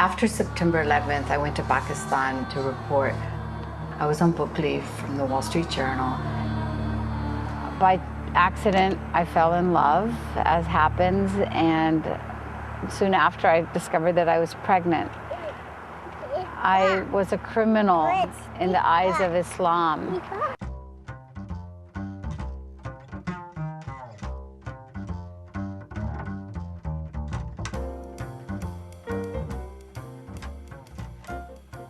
After September 11th, I went to Pakistan to report. I was on book leave from the Wall Street Journal. By accident, I fell in love, as happens, and soon after I discovered that I was pregnant. I was a criminal in the eyes of Islam.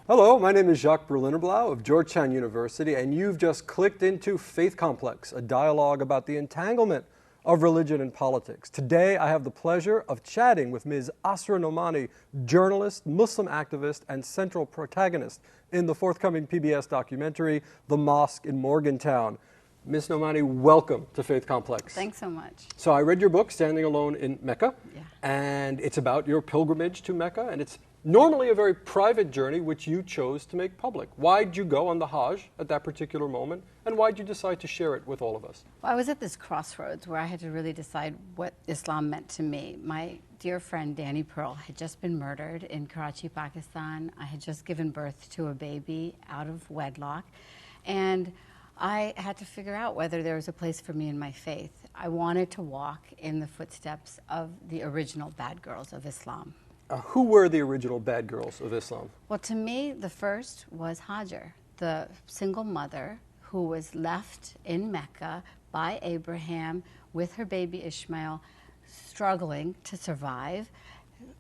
Hello, my name is Jacques Berlinerblau of Georgetown University, and you've just clicked into Faith Complex, a dialogue about the entanglement of religion and politics. Today, I have the pleasure of chatting with Ms. Asra Nomani, journalist, Muslim activist, and central protagonist in the forthcoming PBS documentary, The Mosque in Morgantown. Ms. Nomani, welcome to Faith Complex. Thanks so much. So I read your book, Standing Alone in Mecca, Yeah. and it's about your pilgrimage to Mecca, and it's normally a very private journey which you chose to make public. Why'd you go on the Hajj at that particular moment, and why'd you decide to share it with all of us? Well, I was at this crossroads where I had to really decide what Islam meant to me. My dear friend Danny Pearl had just been murdered in Karachi, Pakistan. I had just given birth to a baby out of wedlock, and I had to figure out whether there was a place for me in my faith. I wanted to walk in the footsteps of the original bad girls of Islam. Who were the original bad girls of Islam? Well, to me, the first was Hajj, the single mother who was left in Mecca by Abraham with her baby Ishmael, struggling to survive,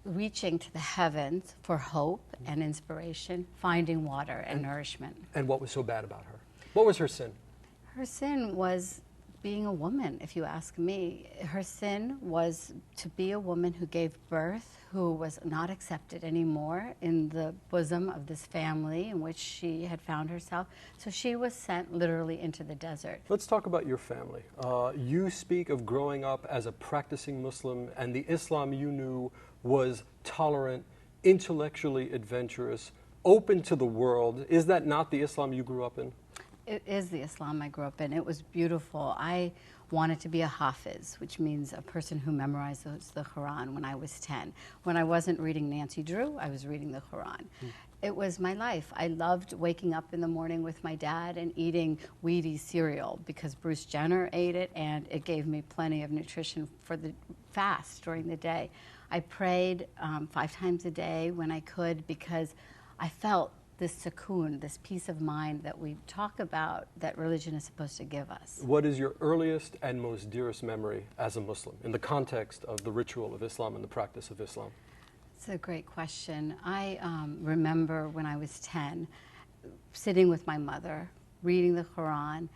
reaching to the heavens for hope and inspiration, finding water and nourishment. And what was so bad about her? What was her sin? Her sin was being a woman, if you ask me. Her sin was to be a woman who gave birth, who was not accepted anymore in the bosom of this family in which she had found herself. So she was sent literally into the desert. Let's talk about your family. You speak of growing up as a practicing Muslim, and the Islam you knew was tolerant, intellectually adventurous, open to the world. Is that not the Islam you grew up in? It is the Islam I grew up in. It was beautiful. I wanted to be a hafiz, which means a person who memorizes the Quran when I was 10. When I wasn't reading Nancy Drew, I was reading the Quran. It was my life. I loved waking up in the morning with my dad and eating Wheaties cereal because Bruce Jenner ate it and it gave me plenty of nutrition for the fast during the day. I prayed 5 times a day when I could because I felt this sukoon, this peace of mind that we talk about that religion is supposed to give us. What is your earliest and most dearest memory as a Muslim in the context of the ritual of Islam and the practice of Islam? It's a great question. I remember when I was 10, sitting with my mother, reading the Quran,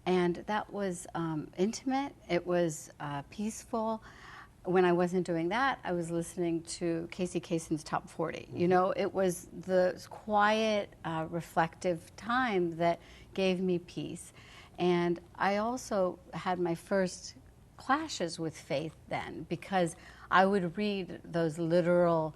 and that was intimate, it was peaceful. When I wasn't doing that, I was listening to Casey Kasem's Top 40. You know, it was the quiet, reflective time that gave me peace. And I also had my first clashes with faith then, because I would read those literal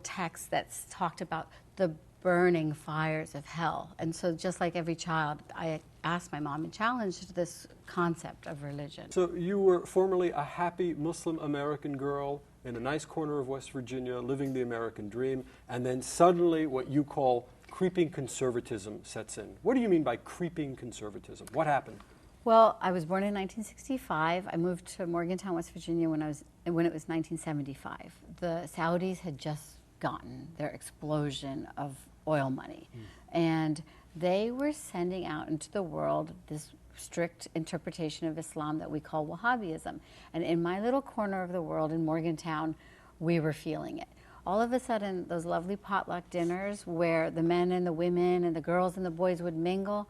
texts that talked about the burning fires of hell. And so just like every child, I asked my mom and challenged this concept of religion. So you were formerly a happy Muslim American girl in a nice corner of West Virginia, living the American dream, and then suddenly what you call creeping conservatism sets in. What do you mean by creeping conservatism? What happened? Well, I was born in 1965. I moved to Morgantown, West Virginia when it was 1975. The Saudis had just gotten their explosion of oil money. And they were sending out into the world this strict interpretation of Islam that we call Wahhabism. And in my little corner of the world in Morgantown, we were feeling it. All of a sudden, those lovely potluck dinners where the men and the women and the girls and the boys would mingle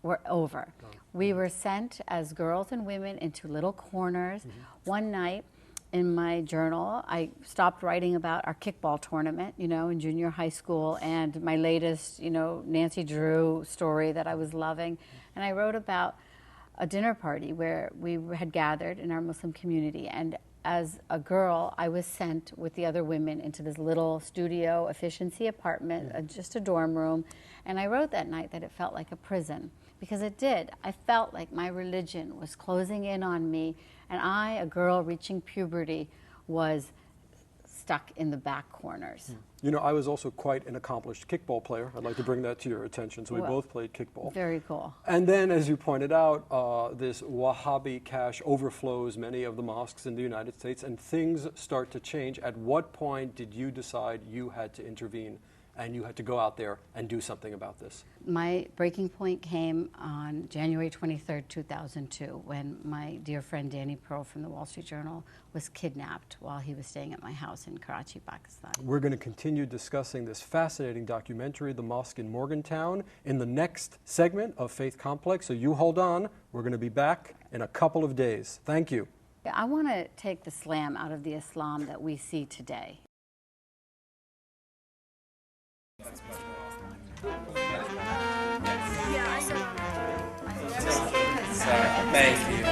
were over. We were sent as girls and women into little corners. One night, in my journal, I stopped writing about our kickball tournament, you know, in junior high school, and my latest, you know, Nancy Drew story that I was loving. And I wrote about a dinner party where we had gathered in our Muslim community. And as a girl, I was sent with the other women into this little studio efficiency apartment, just a dorm room. And I wrote that night that it felt like a prison, because it did. I felt like my religion was closing in on me, and I, a girl reaching puberty, was stuck in the back corners. You know, I was also quite an accomplished kickball player. I'd like to bring that to your attention. So we Well, both played kickball. Very cool. And then, as you pointed out, this Wahhabi cash overflows many of the mosques in the United States, and things start to change. At what point did you decide you had to intervene and you had to go out there and do something about this? My breaking point came on January 23rd, 2002, when my dear friend Danny Pearl from the Wall Street Journal was kidnapped while he was staying at my house in Karachi, Pakistan. We're going to continue discussing this fascinating documentary, The Mosque in Morgantown, in the next segment of Faith Complex. So you hold on. We're going to be back in a couple of days. Thank you. I want to take the slam out of the Islam that we see today. Thank you.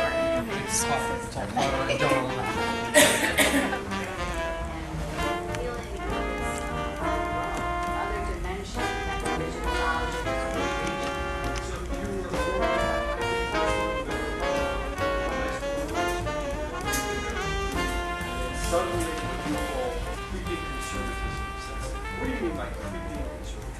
Suddenly, what you call creeping conservatism. What do you mean by creeping conservatism?